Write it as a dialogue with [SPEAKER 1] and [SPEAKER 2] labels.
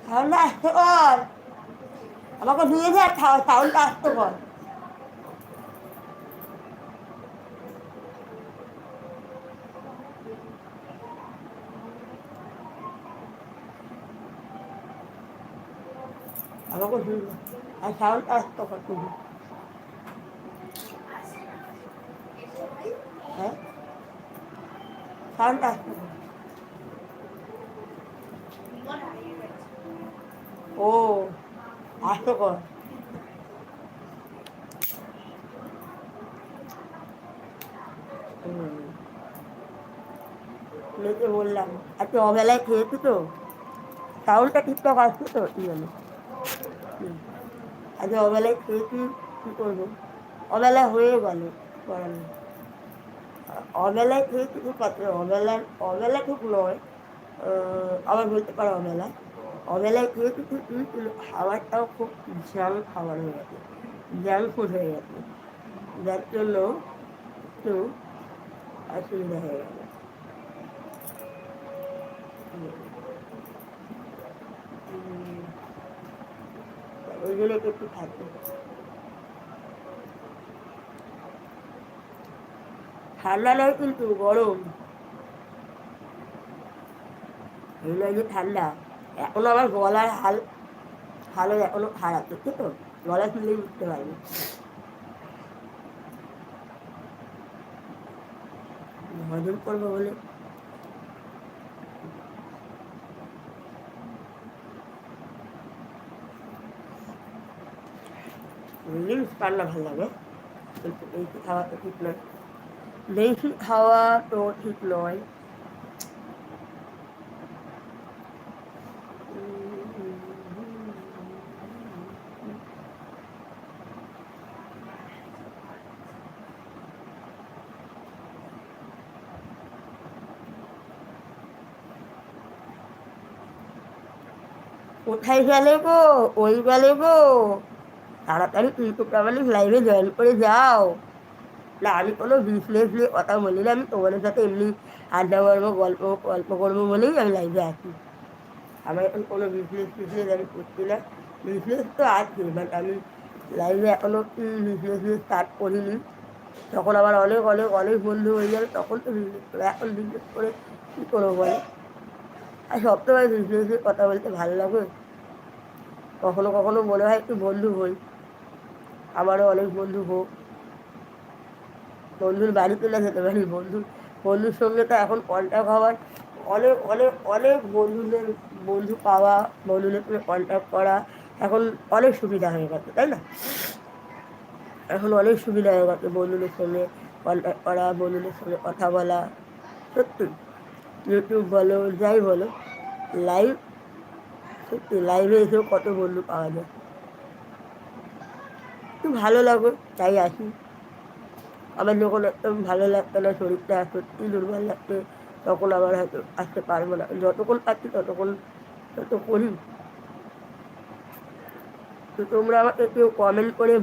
[SPEAKER 1] সাউন্ডটা আসতে কর, আমাকে দিয়ে যা, সাউন্ডটা আসতে কর। আমাকে দিয়ে যা, আর সাউন্ডটা আসতে কর তুমি। হ্যাঁ, সাউন্ডটা আসতে কর। ও আসতে কর। মেয়েকে বললাম আজকে অবেলায় খেয়েছি তো, সাউন্ডটা ঠিকঠাক আসছে তো, কি হলো? আজকে অবেলায় খেয়েছি, কী করবো, অবেলা হয়ে গেল, করার নেই। অবেলায় খেয়েছি ঠিক আছে, অবেলা ঠিক নয়, আবার বলতে পারো অবেলা, অবেলায় খেয়েছি ঠিক, কিন্তু খাবারটাও খুব জাঙ্ক খাবার হয়ে গেছে, জাঙ্ক ফুড হয়ে গেছে, যার জন্য একটু অসুবিধা হয়ে গেল। ওই জন্য একটু খাচ্ছি। ঠান্ডা নয় কিন্তু গরম, এই নয় যে ঠান্ডা। এখনো আমার গলার হালও এখনো খারাপ, দেখছো তো, গলা তুললেই বুঝতে পারবে। হজম করবো বলে জিনিস রান্না ভালো লাগে, কিন্তু বেশি খাওয়া তো ঠিক নয়, বেশি খাওয়া তো ঠিক নয়। কোথায় গেলে গো, ওই গেলে গো, তাড়াতাড়ি কিন্তু আমাদের লাইভে জয়েন করে যাও। না আমি কোনো বিজনেস নিয়ে কথা বলি না, আমি তোমাদের সাথে এমনি আড্ডা মারবো, গল্প গল্প করবো বলেই আমি লাইভে আসি। আমার এখন কোনো টিজনেস আমি করছি না, বিজনেস তো আছে, বাট আমি লাইভে এখনও বিজনেস স্টার্ট করিনি। তখন আবার অনেক অনেক অনেক বন্ধু হয়ে যাবে, তখন তো বিজনেস করে, এখন বিজনেস করে কী করবো বলে। আর সবসময় বিজনেসের কথা বলতে ভালো লাগে, কখনো কখনো মনে হয় একটু বন্ধু হই, আমারও অনেক বন্ধু হোক, বন্ধুর বাড়ি চলে যেতে পারি, বন্ধুর সঙ্গে তো এখন কন্ট্যাক্ট হওয়ার অনেক অনেক অনেক বন্ধু পাওয়া, বন্ধুদের সঙ্গে কন্ট্যাক্ট করা এখন অনেক সুবিধা হয়ে গেছে, তাই না? এখন অনেক সুবিধা হয়ে গেছে বন্ধুদের সঙ্গে কন্ট্যাক্ট করা, বন্ধুদের সঙ্গে কথা বলা। সত্যি ইউটিউব বলো, যাই বলো, লাইভ, সত্যি লাইভে এসেও কত বন্ধু পাওয়া যায়, একটু ভালো লাগো, তাই আসি। আমার যখন একদম ভালো লাগতো না, শরীরটা সত্যি দুর্বল লাগতো, তখন আবার হয়তো আসতে পারবো না, যতক্ষণ পাচ্ছি ততক্ষণ তত করি। তো তোমরা আমাকে কেউ কমেন্ট করে